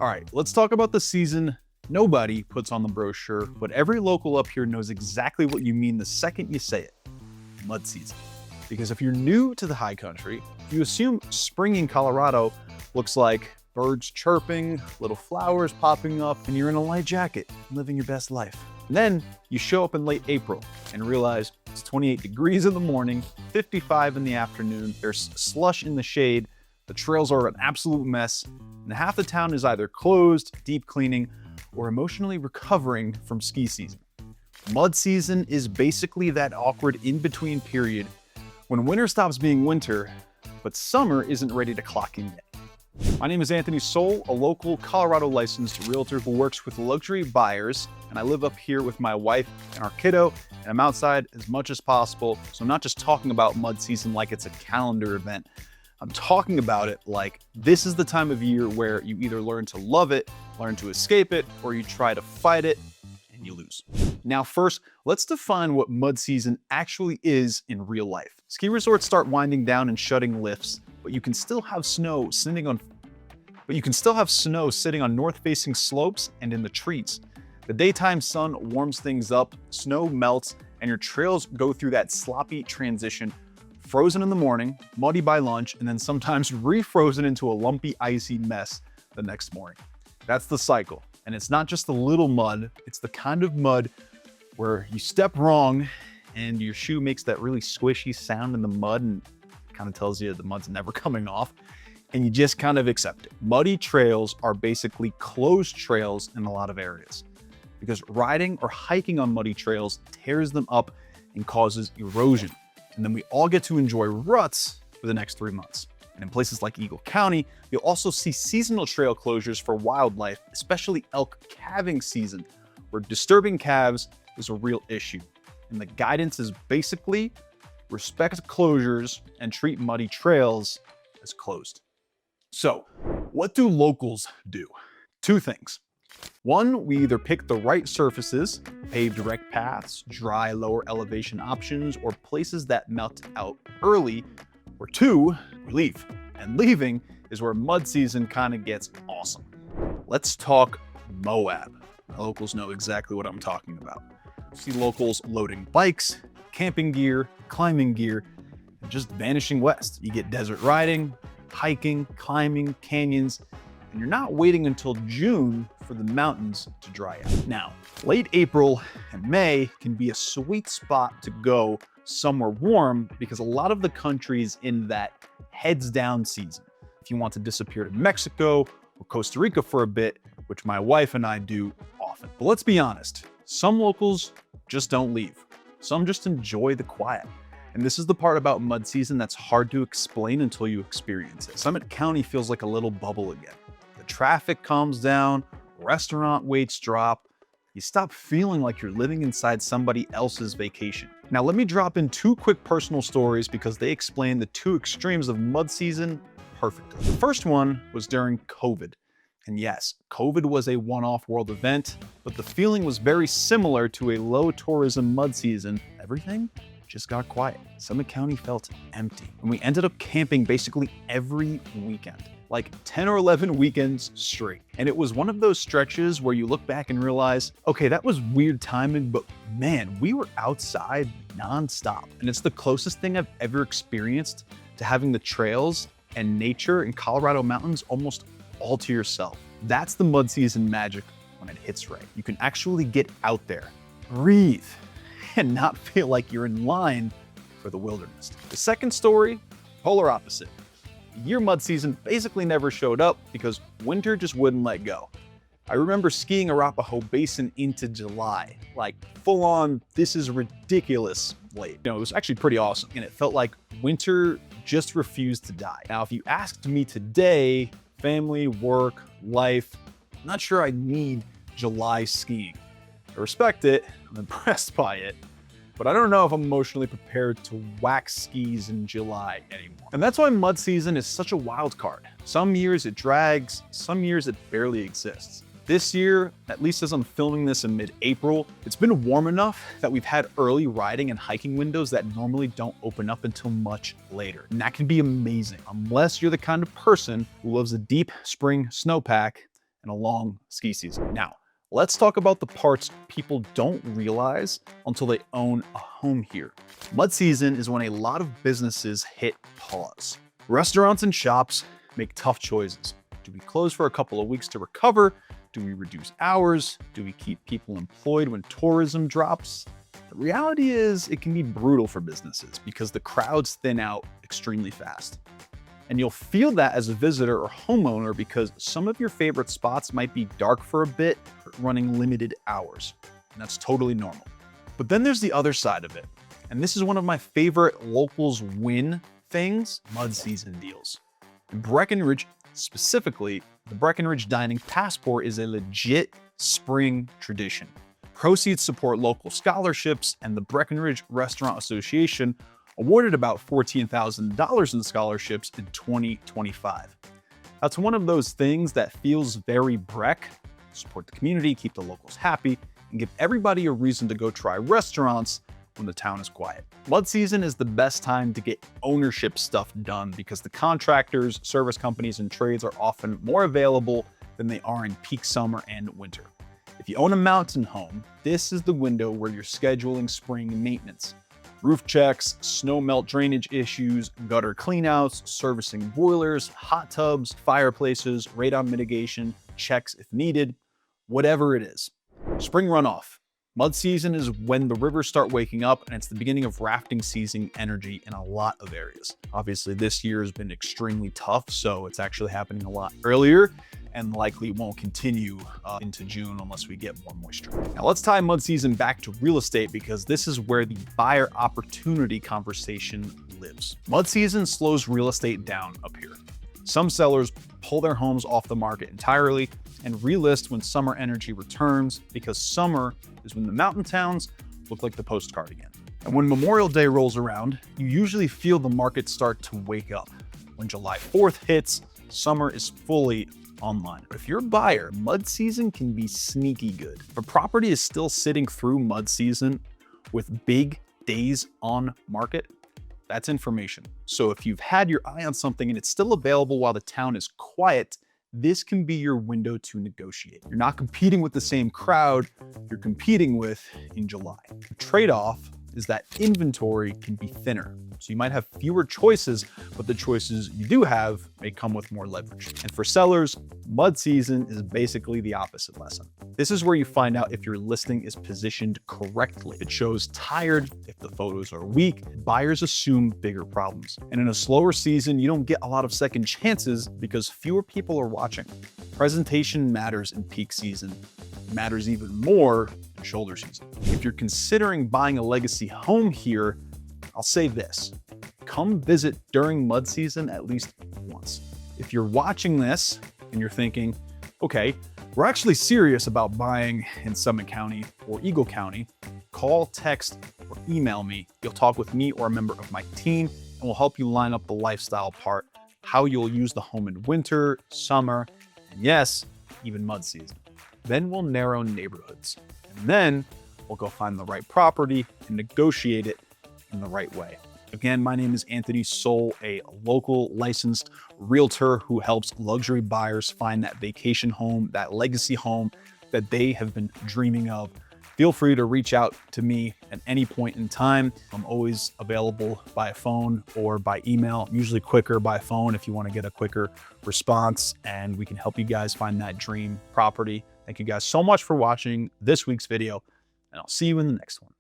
All right, let's talk about the season nobody puts on the brochure, but every local up here knows exactly what you mean the second you say it: mud season. Because if you're new to the high country, you assume spring in Colorado looks like birds chirping, little flowers popping up, and you're in a light jacket, living your best life. And then you show up in late April and realize it's 28 degrees in the morning, 55 in the afternoon, there's slush in the shade, the trails are an absolute mess, and half the town is either closed, deep cleaning, or emotionally recovering from ski season. Mud season is basically that awkward in-between period when winter stops being winter, but summer isn't ready to clock in yet. My name is Anthony Soul, a local Colorado licensed realtor who works with luxury buyers, and I live up here with my wife and our kiddo, and I'm outside as much as possible, so I'm not just talking about mud season like it's a calendar event. I'm talking about it like this is the time of year where you either learn to love it, learn to escape it, or you try to fight it and you lose. Now first, let's define what mud season actually is in real life. Ski resorts start winding down and shutting lifts, but you can still have snow sitting on north-facing slopes and in the trees. The daytime sun warms things up, snow melts, and your trails go through that sloppy transition: frozen in the morning, muddy by lunch, and then sometimes refrozen into a lumpy, icy mess the next morning. That's the cycle. And it's not just the little mud, it's the kind of mud where you step wrong and your shoe makes that really squishy sound in the mud and kind of tells you the mud's never coming off, and you just kind of accept it. Muddy trails are basically closed trails in a lot of areas because riding or hiking on muddy trails tears them up and causes erosion. And then we all get to enjoy ruts for the next 3 months. And in places like Eagle County, you'll also see seasonal trail closures for wildlife, especially elk calving season, where disturbing calves is a real issue. And the guidance is basically respect closures and treat muddy trails as closed. So, what do locals do? Two things. One, we either pick the right surfaces, paved direct paths, dry lower elevation options, or places that melt out early, or two, we leave. And leaving is where mud season kind of gets awesome. Let's talk Moab. Locals know exactly what I'm talking about. See locals loading bikes, camping gear, climbing gear, and just vanishing west. You get desert riding, hiking, climbing, canyons, and you're not waiting until June for the mountains to dry out. Now, late April and May can be a sweet spot to go somewhere warm because a lot of the country's in that heads down season. If you want to disappear to Mexico or Costa Rica for a bit, which my wife and I do often. But let's be honest, some locals just don't leave. Some just enjoy the quiet. And this is the part about mud season that's hard to explain until you experience it. Summit County feels like a little bubble again. The traffic calms down, restaurant waits drop. You stop feeling like you're living inside somebody else's vacation. Now let me drop in two quick personal stories because they explain the two extremes of mud season perfectly. The first one was during COVID. And yes, COVID was a one-off world event, but the feeling was very similar to a low tourism mud season. Everything just got quiet. Summit County felt empty. And we ended up camping basically every weekend, like 10 or 11 weekends straight. And it was one of those stretches where you look back and realize, okay, that was weird timing, but man, we were outside nonstop. And it's the closest thing I've ever experienced to having the trails and nature in Colorado mountains almost all to yourself. That's the mud season magic when it hits right. You can actually get out there, breathe, and not feel like you're in line for the wilderness. The second story, polar opposite. Year mud season basically never showed up because winter just wouldn't let go. I remember skiing Arapahoe Basin into July, like full on, this is ridiculous late. It was actually pretty awesome, and it felt like winter just refused to die. Now, if you asked me today, family, work, life, I'm not sure I need July skiing. I respect it, I'm impressed by it, but I don't know if I'm emotionally prepared to wax skis in July anymore. And that's why mud season is such a wild card. Some years it drags, some years it barely exists. This year, at least as I'm filming this in mid-April, it's been warm enough that we've had early riding and hiking windows that normally don't open up until much later. And that can be amazing, unless you're the kind of person who loves a deep spring snowpack and a long ski season. Now, let's talk about the parts people don't realize until they own a home here. Mud season is when a lot of businesses hit pause. Restaurants and shops make tough choices. Do we close for a couple of weeks to recover? Do we reduce hours? Do we keep people employed when tourism drops? The reality is it can be brutal for businesses because the crowds thin out extremely fast. And you'll feel that as a visitor or homeowner because some of your favorite spots might be dark for a bit, or running limited hours. And that's totally normal. But then there's the other side of it. And this is one of my favorite locals win things, mud season deals. In Breckenridge, specifically, the Breckenridge Dining Passport is a legit spring tradition. Proceeds support local scholarships, and the Breckenridge Restaurant Association awarded about $14,000 in scholarships in 2025. That's one of those things that feels very Breck. Support the community, keep the locals happy, and give everybody a reason to go try restaurants when the town is quiet. Mud season is the best time to get ownership stuff done because the contractors, service companies, and trades are often more available than they are in peak summer and winter. If you own a mountain home, this is the window where you're scheduling spring maintenance. Roof checks, snow melt drainage issues, gutter cleanouts, servicing boilers, hot tubs, fireplaces, radon mitigation, checks if needed, whatever it is. Spring runoff. Mud season is when the rivers start waking up, and it's the beginning of rafting season energy in a lot of areas. Obviously, this year has been extremely tough, so it's actually happening a lot earlier and likely won't continue into June unless we get more moisture. Now let's tie mud season back to real estate because this is where the buyer opportunity conversation lives. Mud season slows real estate down up here. Some sellers pull their homes off the market entirely and relist when summer energy returns because summer is when the mountain towns look like the postcard again. And when Memorial Day rolls around, you usually feel the market start to wake up. When July 4th hits, summer is fully online. But if you're a buyer, mud season can be sneaky good. If a property is still sitting through mud season with big days on market, that's information. So if you've had your eye on something and it's still available while the town is quiet, this can be your window to negotiate. You're not competing with the same crowd you're competing with in July. The trade-off is that inventory can be thinner. So you might have fewer choices, but the choices you do have may come with more leverage. And for sellers, mud season is basically the opposite lesson. This is where you find out if your listing is positioned correctly. If it shows tired, if the photos are weak, buyers assume bigger problems. And in a slower season, you don't get a lot of second chances because fewer people are watching. Presentation matters in peak season, matters even more in shoulder season. If you're considering buying a legacy home here, I'll say this, come visit during mud season at least once. If you're watching this and you're thinking, okay, we're actually serious about buying in Summit County or Eagle County, call, text, or email me. You'll talk with me or a member of my team, and we'll help you line up the lifestyle part, how you'll use the home in winter, summer, and yes, even mud season. Then we'll narrow neighborhoods, and then we'll go find the right property and negotiate it in the right way. Again, my name is Anthony Soul, a local licensed realtor who helps luxury buyers find that vacation home, that legacy home that they have been dreaming of. Feel free to reach out to me at any point in time. I'm always available by phone or by email, usually quicker by phone if you want to get a quicker response, and we can help you guys find that dream property. Thank you guys so much for watching this week's video, and I'll see you in the next one.